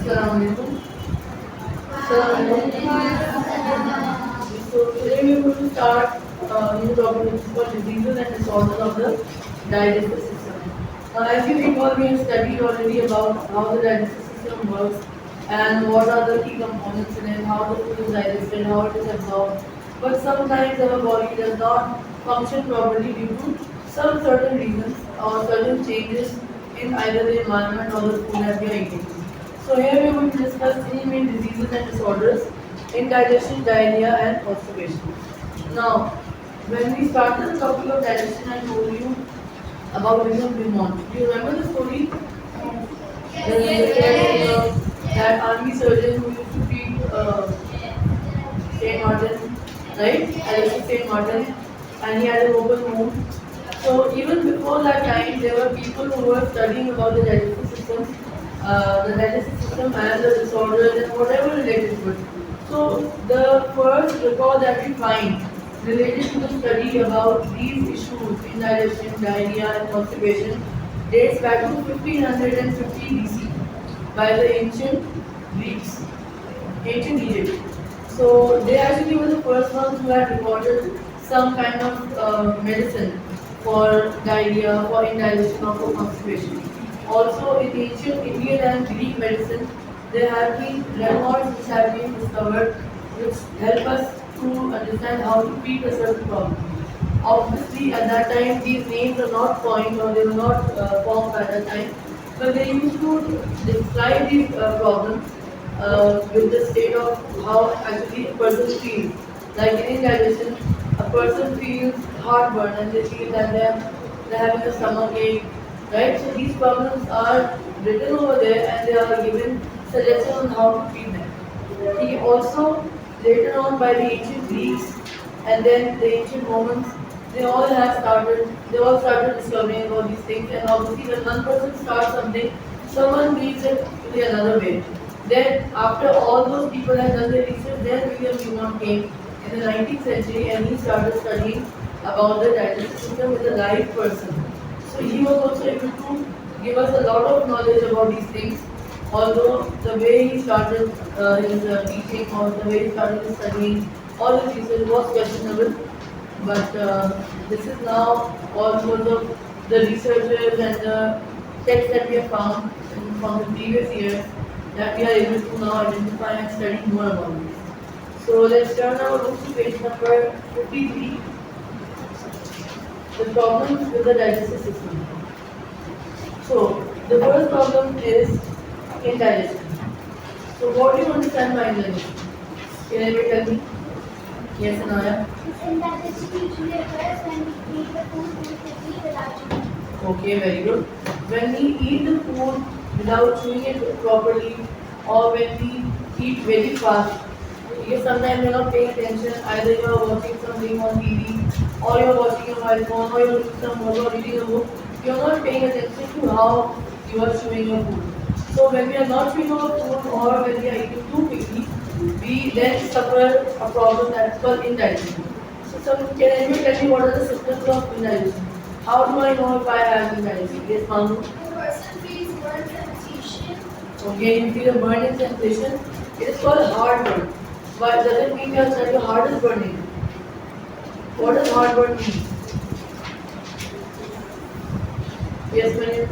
Assalamualaikum. Assalamualaikum. So today we are going to start new topic which is called diseases and disorders of the digestive system. As you recall, we have studied already about how the digestive system works and what are the key components in it, how the food is digested, how it is absorbed. But sometimes our body does not function properly due to some certain reasons or certain changes in either the environment or the food that we are eating. So here we are going to discuss three main diseases and disorders: indigestion, diarrhea, and constipation. Now, when we started the topic of digestion, I told you about William Beaumont. Do you remember the story? That army surgeon who used to treat Saint Martin, right? Alexis Saint Martin, and he had an open wound. So even before that time, there were people who were studying about the digestive system and the disorders and whatever related to it. So the first record that we find related to the study about these issues, indigestion, diarrhea, and constipation, dates back to 1550 BC by the ancient Greeks, ancient Egypt. So they actually were the first ones who had recorded some kind of medicine for diarrhea, for indigestion, or for constipation. Also, in ancient Indian and Greek medicine, there have been records which have been discovered which help us to understand how to treat a certain problem. Obviously, at that time, these names are not coined or they were not formed at that time, but they used to describe these problems with the state of how actually a person feels. Like in indigestion, a person feels heartburn and they feel that they're having a stomach ache, right? So these problems are written over there and they are given suggestions on how to treat them. He also later on by the ancient Greeks and then the ancient Romans, they all started discovering about these things, and obviously when one person starts something, someone reads it to the another way. Then after all those people had done their research, then William Beaumont came in the 19th century and he started studying about the digestive system with a live person. So he was also able to give us a lot of knowledge about these things, although the way he started his teaching or the way he started his studying, all his research was questionable. But this is now all because of the researchers and the texts that we have found from the previous years that we are able to now identify and study more about this. So let's turn our books to page number 53. The problems with the digestive system. So the first problem is indigestion. So what do you understand by indigestion? Can anybody tell me? Yes, Anaya. Indigestion usually occurs when we eat the food quickly without chewing. Okay, very good. When we eat the food without chewing it properly, or when we eat very fast, because sometimes you're not paying attention, either you're watching something on TV, or you're watching your mobile phone, or you're reading some book, or reading a book, you're not paying attention to how you are chewing your food. So when we are not chewing our food, or when we are eating too quickly, we then suffer a problem that's called indigestion. So can anyone tell me what are the symptoms of indigestion? How do I know if I have indigestion? Yes, Manu. The person feels burnt sensation. Okay, you feel a burning sensation. It is called heartburn. But does it mean that your heart is burning? What does heartburn mean? Yes, Manu.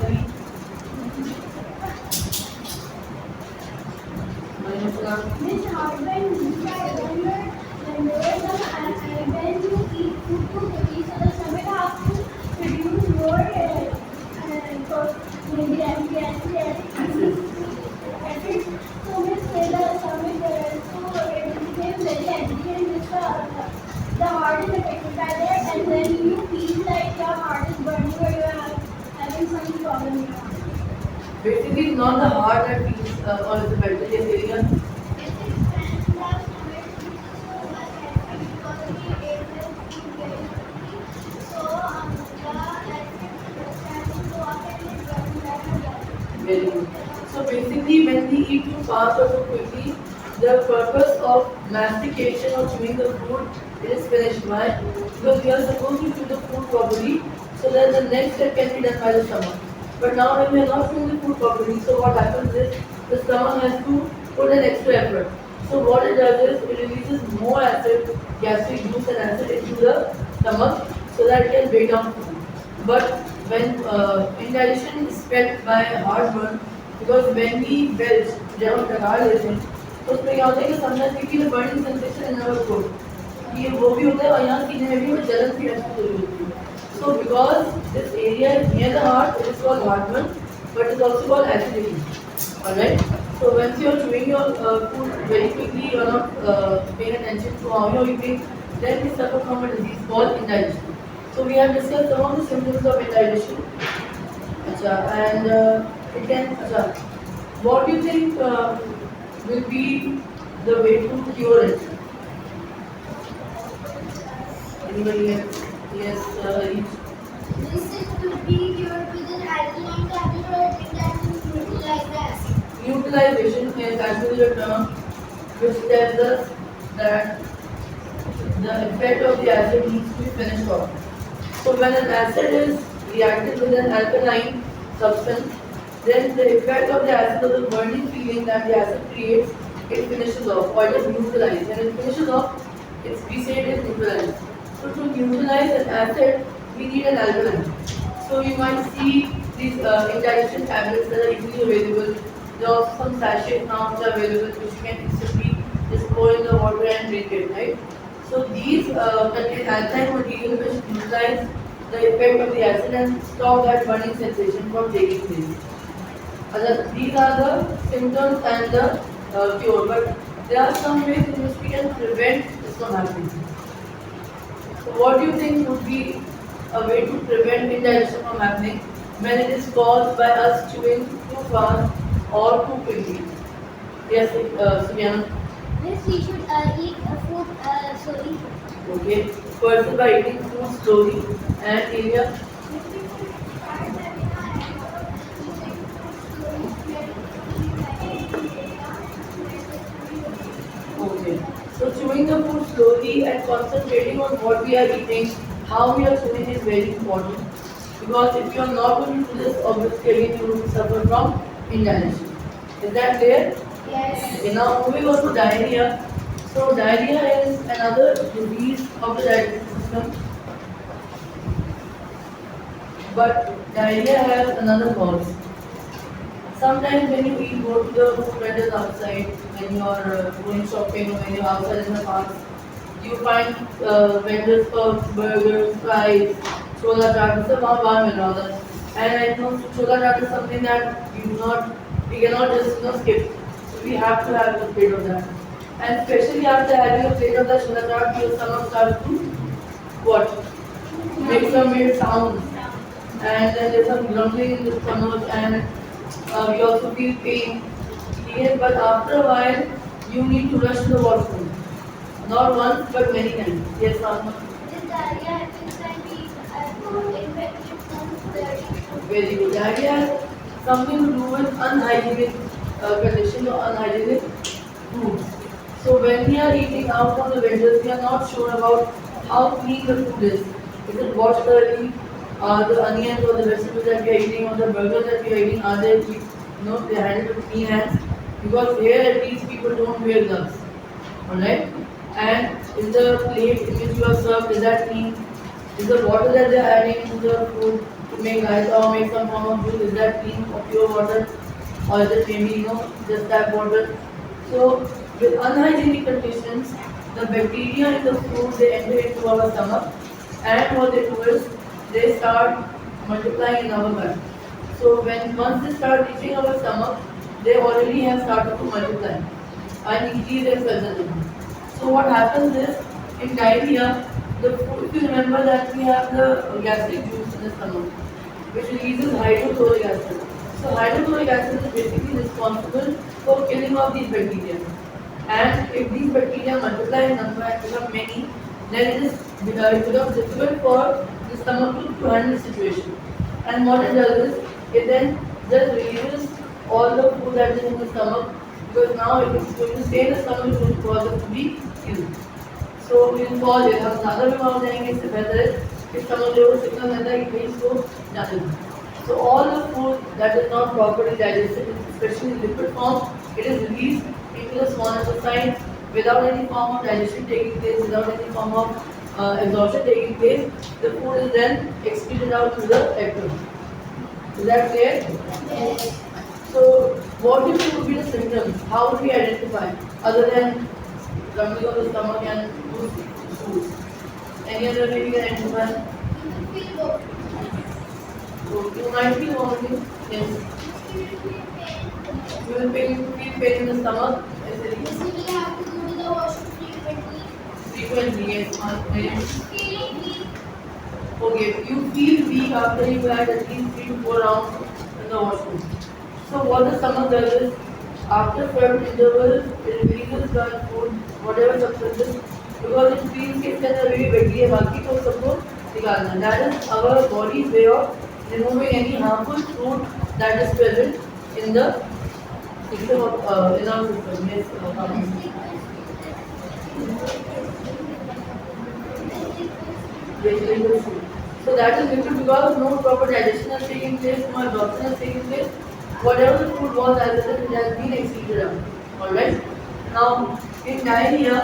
This heartburn means that when you eat food too quickly, so the stomach has to produce more maybe acid. So means the stomach so it becomes very acidic and the heart is affected by that, and then you feel like your heart is burning or you are having some problem in your heart. Basically, it's not the heart that feels or is affected. Yes, Erica. Very good. So basically, when we eat too fast or too quickly, the purpose of mastication or chewing the food is finished. Why? Because we are supposed to chew the food properly, so that the next step can be done by the stomach. But now when we are not chewing the food properly, so what happens is the stomach has to put an extra effort. So what it does is it releases more acid, gastric juice and acid into the stomach so that it can break down food. But when indigestion is fed by heartburn, because when we belch, जब हम डकार लेते हैं, तो उसमें क्या होता है कि sometimes we feel a burning sensation in our throat. ये वो भी होता है और यहाँ सीने में भी वो जलन सी महसूस हो रही होती है. So because this area is near the heart, it is called heartburn, but it's also called acidity. Alright? So once you are chewing your food very quickly, you are not paying attention to how you are eating, then we suffer from a disease called indigestion. So we have discussed some of the symptoms of indigestion. Acha, and it can, acha, what do you think will be the way to cure it? Anybody have? Yes, each. This is to be cured with an alkaline tablet or a drink that will neutralize the acid. Neutralization is actually a term which tells us that the effect of the acid needs to be finished off. So when an acid is reacted with an alkaline substance, then the effect of the acid or the burning feeling that the acid creates, it finishes off or it is neutralized. When it finishes off, we say it is neutralized. So to neutralize an acid, we need an alkaline. So you might see these indigestion tablets that are easily available. There are also some sachets now which are available which you can instantly just pour in the water and drink it, right? So these contain alkaline material which neutralize the effect of the acid and stop that burning sensation from taking place. These are the symptoms and the cure, but there are some ways in which we can prevent this from happening. So what do you think would be a way to prevent indigestion from happening when it is caused by us chewing too fast or too quickly? Yes, Suryana. This we should eat food slowly. Okay. First by eating food slowly and area. Okay. So chewing the food slowly and concentrating on what we are eating, how we are chewing is very important. Because if you are not going to do this, obviously again you will suffer from indigestion. Is that clear? Yes. Okay, now moving on to diarrhea. So diarrhea is another disease of the digestive system. But diarrhea has another cause. Sometimes when you eat, go to the food vendors outside, when you are going shopping or when you are outside in the parks, you find vendors for burgers, fries, chola chaat, this is वहाँ बाहर मिल रहा होता है. And I know chola chaat is something that we cannot just skip. So we have to have a plate of that. And especially after having a plate of that chola chaat, your stomach starts to what? Make some weird sounds. And then there's some grumbling in the stomach and we also feel pain. Yes, but after a while, you need to rush to the washroom. Not once, but many times. Yes, Asma. This diarrhea happens when we food infected food dirty. Very good. Diarrhea has something to do with unhygienic condition or unhygienic foods. So when we are eating out from the vendors, we are not sure about how clean the food is. Is it washed thoroughly? Are the onions or the vegetables that we are eating or the burgers that we are eating, are they, they handled with clean hands? Because here at least people don't wear gloves. Alright? And is the plate in which you are served, is that clean? Is the water that they are adding to the food to make raita or make some form of juice, is that clean or pure water? Or is it maybe, just tap water? So with unhygienic conditions, the bacteria in the food, they enter into our stomach and what they do is they start multiplying in our gut. So once they start reaching our stomach, they already have started to multiply and increase themselves in the. So what happens is in diarrhea, the food, if you remember that we have the gastric juice in the stomach, which releases hydrochloric acid. So hydrochloric acid is basically responsible for killing off these bacteria. And if these bacteria multiply in number and become many, then it becomes difficult for the stomach to handle the situation. And what it does is, it then just releases all the food that is in the stomach because now if it's going to stay in the stomach, it's going to cause us to be ill. So we will call it, हम ज़्यादा बीमार हो जाएंगे इससे बेहतर है कि stomach जो सिग्नल देता है कि भाई इसको जाने दो. So all the food that is not properly digested, especially in liquid form, it is released into the small intestine without any form of digestion taking place, without any form of absorption taking place. The food is then excreted out through the rectum. Is that clear? Yes. So what do you think would be the symptoms? How would we identify other than rumbling of the stomach and loose stools? Any other way we can identify? You will feel low. So you might be vomiting. Yes. You will feel pain. You will feel pain in the stomach. Yes, You will have to go to the washroom frequently. frequently. Yes. Feeling weak. Okay. You feel weak after you had at least 3 to 4 rounds in the washroom. So what the stomach does is, after certain intervals, it releases the food, whatever substances, because it feels कि इसके अंदर अभी भी बैठी है बाकी तो सबको निकालना है. That is our body's way of removing any harmful food that is present in the system of in our system. Yes, vegetable food. So that is liquid because no proper digestion has taken place, no absorption has taken place. Whatever the food was as it has been excreted out. Alright? Now, in diarrhea,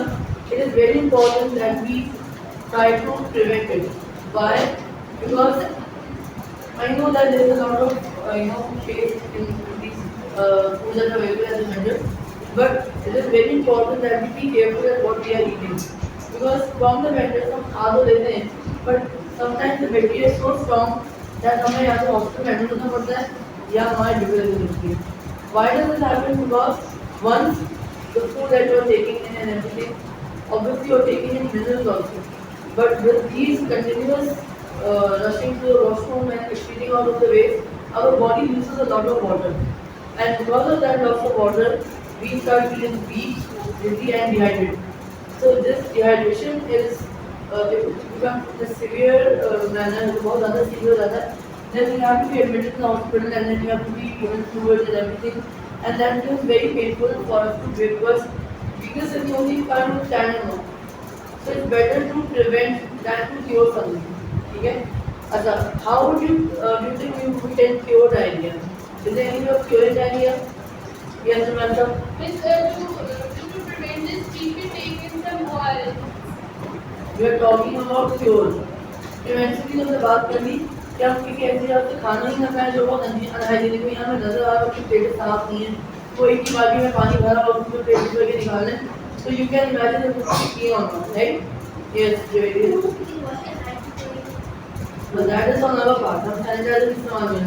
it is very important that we try to prevent it. Why? Because I know that there is a lot of taste in these foods that are available as a vendor, but it is very important that we be careful at what we are eating. Because from the vendors हम खा तो लेते हैं, but sometimes the bacteria is so strong that हमें या तो hospital में admit होना पड़ता है या हमारे लिवर में होती है. Why does this happen? Because once the food that you are taking in and everything, obviously you are taking in minerals also. But with these continuous rushing to the washroom and excreting out of the waste, our body loses a lot of water. And because of that loss of water, we start feeling weak, dizzy and dehydrated. So this dehydration is, if it becomes in a severe manner, बहुत ज़्यादा severe हो जाता है, then you have to be admitted in the hospital and then you have to be given fluids and everything. And that is very painful for us to bear because weakness is the only kind of stand and walk. So it's better to prevent than to cure something. Okay? अच्छा, how would you do you think we can cure diarrhea? Is there any way of curing diarrhea? Yes, Samantha. Miss, to prevent this, we should take in some oil. We are talking about cure. Prevention की हमने बात कर ली कि हम किसी ऐसी जगह से खाना ही ना खाएं जो बहुत अनहाइजीनिक हो. यहाँ में नजर आ रहा है कि पेट साफ नहीं है. वो एक ही बाल्टी में पानी भरा और उसमें पेट भर के निकालना है. So you can imagine if it's clean or not, right? Yes, Jaydev. But that is on our part. हम sanitizer इस्तेमाल में.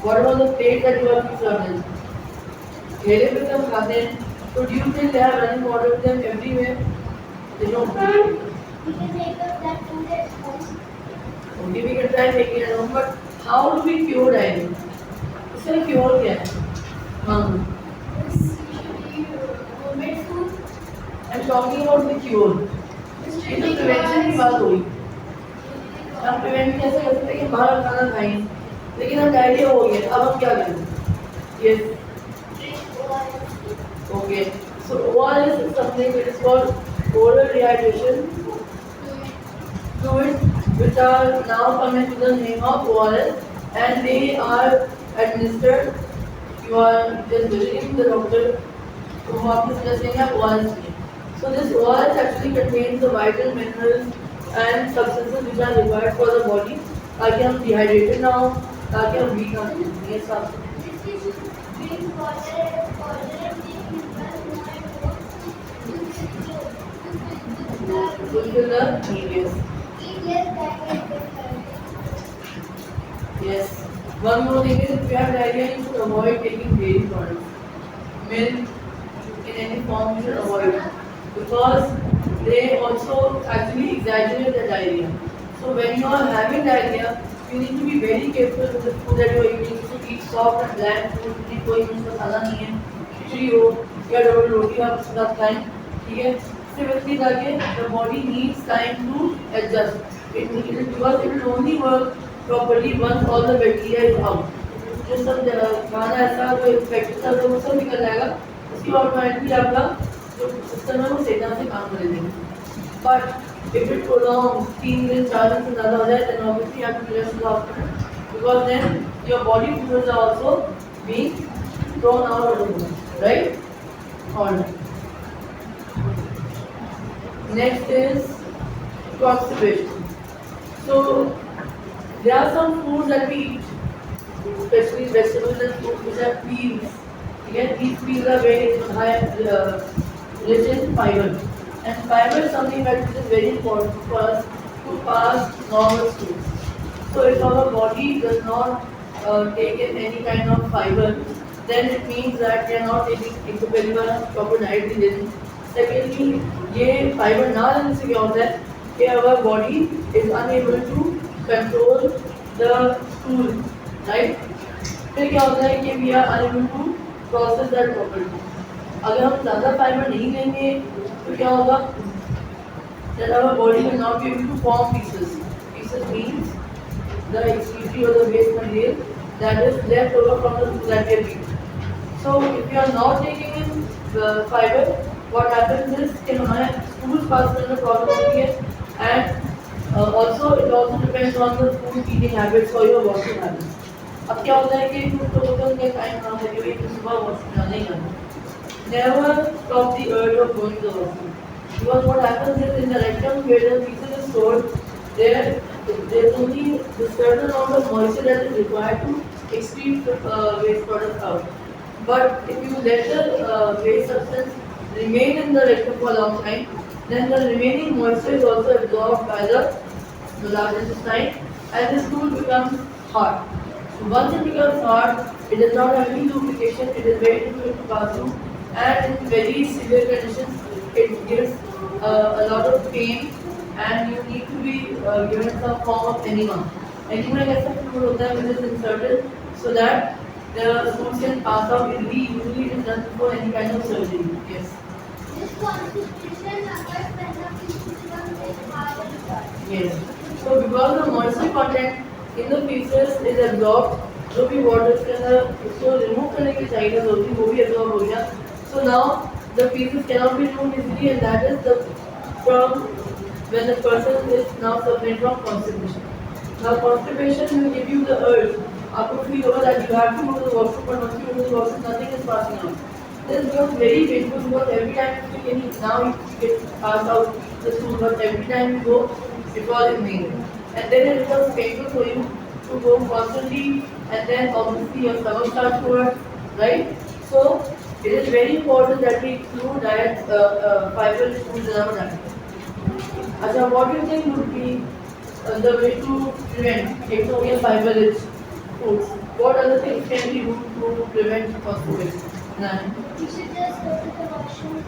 What about the plate that you have to serve in? ठेले पे हम खाते हैं. So do you think they have running water with them everywhere? They don't. You can take up that food at home. Okay, we can try making it at home, but how do we cure diarrhea? इसका cure क्या है? हाँ. Homemade food. I'm talking about the cure. ये तो prevention की बात हुई. हम प्रिवेंट कैसे कर सकते हैं कि बाहर खाना खाएं, लेकिन हम डायरिया हो गया, अब हम क्या करें? Yes. Okay. So ORS is something that is called oral rehydration fluids, which are now coming to the name of ORS, and they are administered. You are just visiting the doctor, who आपको suggesting है ORS की. So this ORS actually contains the vital minerals and substances which are required for the body, ताकि हम dehydrated ना हो, ताकि हम weak ना हो. ये सब. Drink water and Fulfill the need. Yes. eat less packaged food. Yes. One more thing is, if you have diarrhea, you should avoid taking dairy products. Milk in any form you should avoid, because they also actually exaggerate the diarrhea. So when you are having diarrhea, you need to be very careful with the food that you are eating. You should eat soft and bland food. जिसमें कोई मिर्च मसाला नहीं है, खिचड़ी हो या double रोटी आप उसके साथ खाएं. ठीक है? इससे बचने ताकि the body needs time to adjust. Because it will only work properly once all the bacteria is out. जो सब खाना ऐसा जो इन्फेक्टेड था तो वो सब निकल जाएगा. उसके बाद ऑटोमेटिकली आपका जो सिस्टम है वो सही तरह से काम कर लेगा. But if it prolongs 3 दिन 4 दिन से ज़्यादा हो जाए, then obviously you have to rush to the hospital, because then your body fluids are also being thrown out of the body, right? Alright. Next is constipation. So there are some foods that we eat, especially vegetables and fruits which have peels. Again, these peels are very high, rich in fiber. And fiber is something that is very important for us to pass normal stools. So if our body does not take in any kind of fiber, then it means that we are not taking एक तो पहली बार हम proper diet नहीं ले रहे. Secondly, ये fiber ना लेने से क्या होता है कि our body is unable to control the stool, right? फिर क्या होता है कि we are unable to process that properly. अगर हम ज़्यादा फाइबर नहीं लेंगे तो क्या होगा? That our body will not be able to form pieces. Pieces means the excretory or the waste material that is left over from the food that we have eaten. So if you are not taking in the fiber, what happens is कि हमारे stools pass करने में problem होती है and also it also depends on the food eating habits or your washing habits. अब क्या होता है कि कुछ लोगों का उनका टाइम खराब है कि भाई सुबह वॉशरूम जाना ही करना. Never stop the urge of going to the washroom. Because what happens is in the rectum where the feces is stored, there's only the certain amount of moisture that is required to excrete the waste products out. But if you let the waste substance remain in the rectum for a long time, then the remaining moisture is also absorbed by the large intestine and the stool becomes hard. So once it becomes hard, it does not have any lubrication, it is very difficult to pass through, and in very severe conditions, it gives a lot of pain and you need to be given some form of enema. Enema is a fluid होता है which is inserted so that the foods can pass out easily. Usually it is done before any kind of surgery. Yes. This constipation occurs when the feces becomes very hard and dry. Yes. So because the moisture content in the feces is absorbed, जो भी water के अंदर उसको remove करने की चाहिए होती वो भी absorb हो गया. So now the feces cannot be removed easily, and that is the from when the person is now suffering from constipation. Now constipation will give you the urge. आपको feel होगा that you have to go to the washroom, but once you go to the washroom, nothing is passing out. This becomes very painful because every time you feel any now you get passed out the stool, but every time you go, it was in vain. And then it becomes painful for you to go constantly, and then obviously your stomach starts to hurt, right? So it is very important that we include diet fiber-rich foods in our diet. अच्छा, what do you think would be the way to prevent एक तो हो गया fiber-rich foods? What other things can we do to prevent constipation? Nine. You should just go to the washroom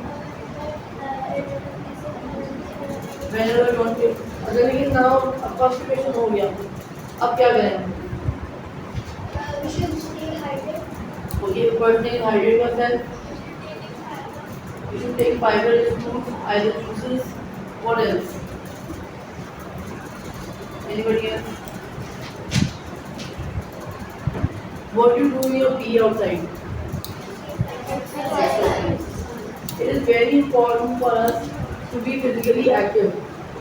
if Whenever you want to. अच्छा लेकिन now अब constipation हो गया, अब क्या करें? we should stay hydrated. Okay, first thing hydrate yourself. You should take fiber-rich foods, either juices. What else? Anybody else? What do you do in your pee outside? It is very important for us to be physically active.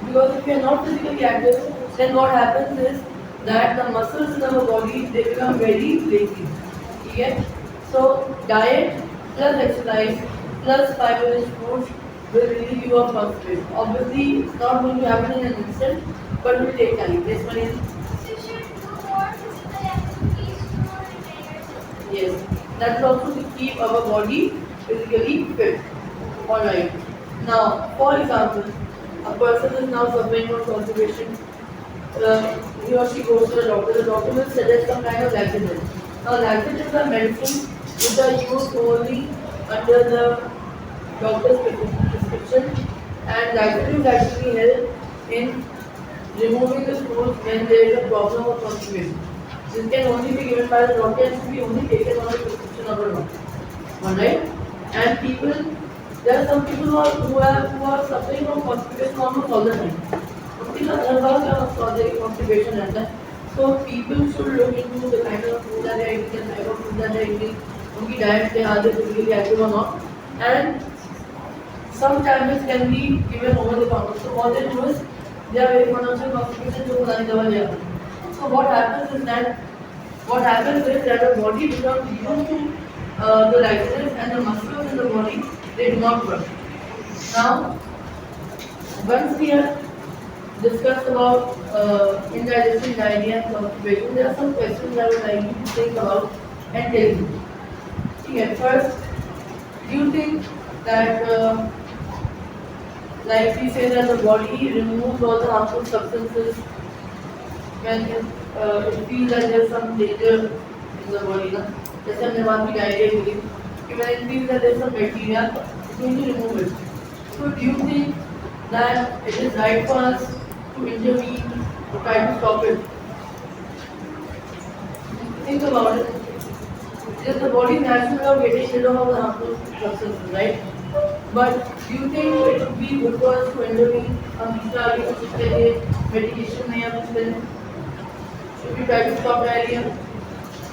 Because if we are not physically active, then what happens is that the muscles in our body they become very lazy. Okay? So diet plus exercise plus fiber-rich foods will relieve you of constipation. Obviously, it's not going to happen in an instant, but it will take time. Yes, Manish? You should do more physical activities to repair yourself. Yes. That is also to keep our body physically fit. Alright. Now, for example, a person is now suffering from constipation. He or she goes to the doctor. The doctor will suggest some kind of laxative. Now, laxatives are medicines which are used only under the doctor's prescription, and laxatives actually help in removing the stools when there is a problem of constipation. This can only be given by the doctor and should be only taken on the prescription of a doctor. Alright? And people, there are some people who are suffering from constipation almost all the time. उनके साथ हर बार क्या constipation रहता है. So people should look into the kind of food that they are eating, the type of food that they are eating, उनकी diet के are they physically active or not, and some tablets can be given over the counter. So what they do is they are very much of constipation जो पुरानी दवा ले आते हैं. So what happens is that what happens is that the body becomes used to the laxatives and the muscles in the body, they do not work. Now, once we have discussed about indigestion, diarrhea, and constipation, there are some questions I would like you to think about and tell me. Okay, first, do you think that, like we say, that the body removes all the harmful substances when it feels that there's some danger in the body? Na? जैसे हमने बात की diarrhoea की थी कि when it feels that there's some bacteria, it's going to remove it. So do you think that it is right for us to intervene to try to stop it? Think about it. It is the body's natural way of getting rid of all the harmful substances, right? But do you think it would be good for us to intervene? हम दूसरा आगे कुछ उसके लिए medication में या कुछ करें? Should we try to stop diarrhea?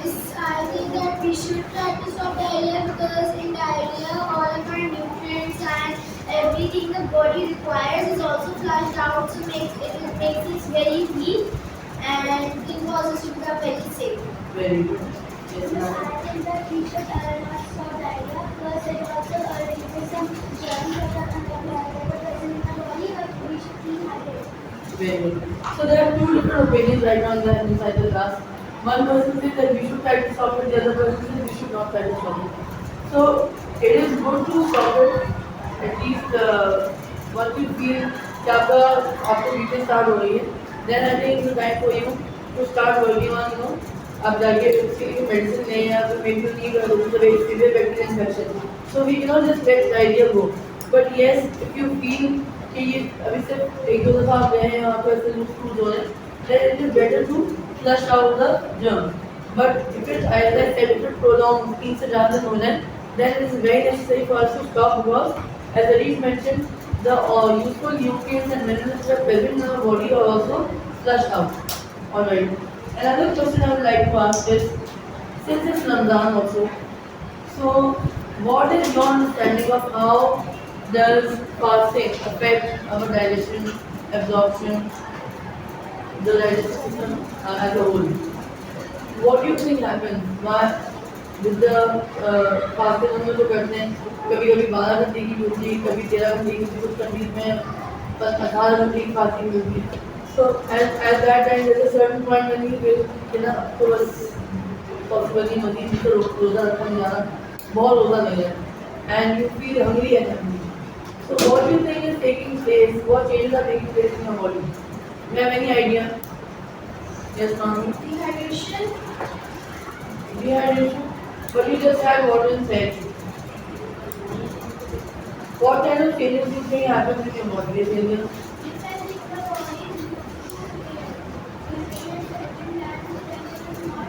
Yes, I think that we should try to stop diarrhea because in diarrhea all of our nutrients and everything the body requires is also flushed out, so makes it very weak and it causes to become very sick. Very good. Yes, Yes, ma'am. I think that we should not stop diarrhea because it also releases some germs that are present in the body, but we should be hydrated. Very good. So there are two different opinions right now inside the class. One person says that we should try to stop it, the other person says we should not try to stop it. So it is good to stop it at least once you feel कि आपका आपको weakness start हो रही है, then I think it's time for you to start working on, you know, आप जाके उसके लिए मेडिसिन लें या फिर maybe you need a severe bacterial infection. So we cannot just let the idea go. But yes, if you feel कि ये अभी सिर्फ एक दो दफा आप गए हैं वहाँ पर ऐसे लूज क्रूज हो रहे हैं, then it is better to flush out the germs. But if it, as I said, if it prolongs 3 से ज़्यादा दिन हो जाए, then it is very necessary for us to stop because, as Arish mentioned, the useful nutrients and minerals that are present in our body are also flushed out. Alright. Another question I would like to ask is, since it's Ramadan also, so what is your understanding of how does fasting affect our digestion, absorption, the digestive system as a whole? What do you think happens? Why with the fasting हम लोग जो करते हैं, कभी कभी 12 घंटे की होती है, कभी 13 घंटे की होती है, कुछ कंट्रीज में 18 घंटे की फास्टिंग होती है. So at that time there's a certain point when you feel कि ना तो बस possible नहीं होती है, तो रोजा रखने में जाना बहुत रोजा नहीं है, and you feel hungry and hungry. So what do you think is taking place? What changes are taking place in your body? Do you have any idea? Yes, Mami? Dehydration. Dehydration. But you just had water inside. What kind of changes do you think happens in your body? Changes? Depending the body is nutrients certain lands is not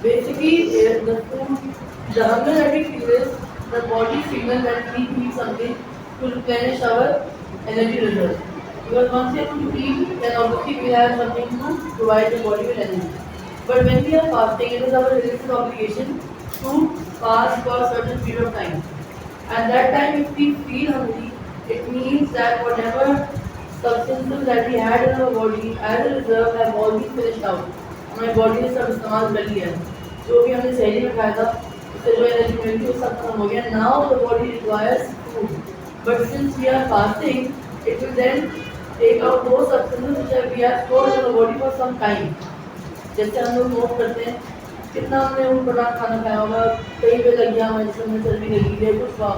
Basically, the food, the hunger that we feel is the body signal that we need to eat something to replenish our energy reserves. Because once we are going to eat, then obviously we have something to provide the body with energy. But when we are fasting, it is our religious obligation to fast for a certain period of time. And that time, if we feel hungry, it means that whatever substances that we had in our body as a reserve have all been finished out. हमारी body ने सब इस्तेमाल कर लिया है, जो भी हमने शहरी में खाया था उससे जो एनर्जी मिलती है वो सब खत्म हो गया. Now the body requires food, but since we are fasting it will then take out those substances which we have stored in our body for some time. जैसे हम लोग नोट करते हैं कितना हमने ऊट-पटांग खाना खाया होगा, कहीं पे लग गया हमारे जिस्म में चर्बी लगी है, कुछ हुआ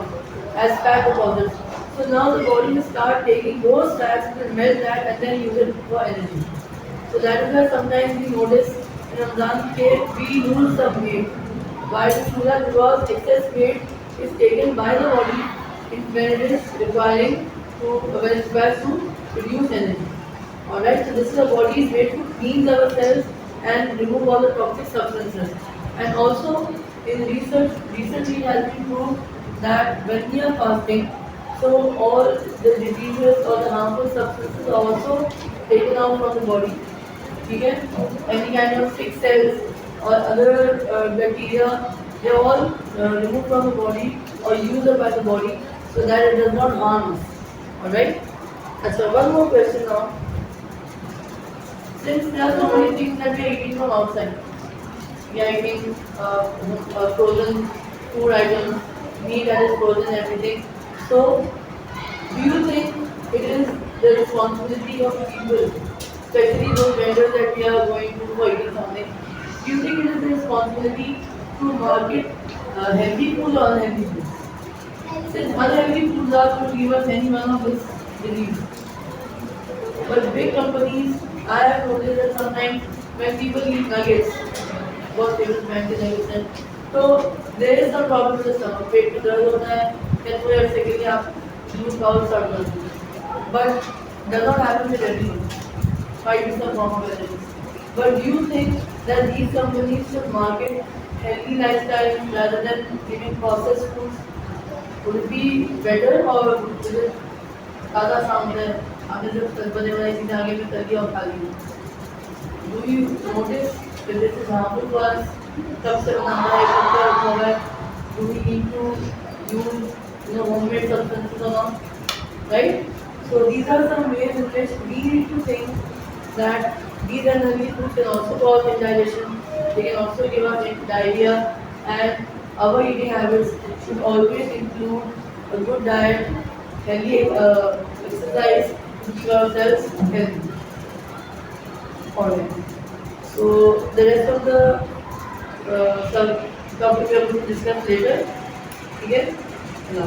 as fat deposits. So now the body will start taking those fats and melt that and then use it for energy. So that is why sometimes we notice in Ramadan that we lose some weight. Why do we do that? Because excess weight is taken by the body when it is requiring when it requires to produce energy. Alright, so this is the body's way to cleanse ourselves and remove all the toxic substances. And also in research, recently it has been proved that when we are fasting, so all the diseases or the harmful substances are also taken out from the body. Okay? Any kind of sick cells or other bacteria, they are all removed from the body or used up by the body so that it does not harm us. Alright? And so one more question now. Since there are so many things that we are eating from outside, we are eating frozen food items, meat that is frozen, everything. So, do you think it is the responsibility of people, especially those vendors that we are going to for eating something? Do you think it is the responsibility to market healthy food or unhealthy food? Since unhealthy foods are going to give us any one of this disease. But big companies, I have noticed that sometimes when people eat nuggets, बहुत famous brand के nuggets हैं, तो there is some problem with the stomach, पेट में दर्द होता है, या थोड़े अरसे के लिए आप लूज बाउल स्टार्ट कर दो. But does not happen with everyone. Might be some wrong with it. But do you think that these companies should market healthy lifestyle rather than giving processed foods? Would it be better or is it ज़्यादा sound है आपने जब बने बनाई चीज़ें आगे में कर दिया और खा ली do you notice that this is harmful to us कब से बनाना है कब तक रखा हुआ है do we need to use homemade substances or not right so these are some ways in which we need to think that these unhealthy foods can also cause indigestion they can also give us diarrhea and our eating habits should always include a good diet healthy exercise to keep ourselves healthy. Alright. So the rest of the topic we are going to discuss later. Okay?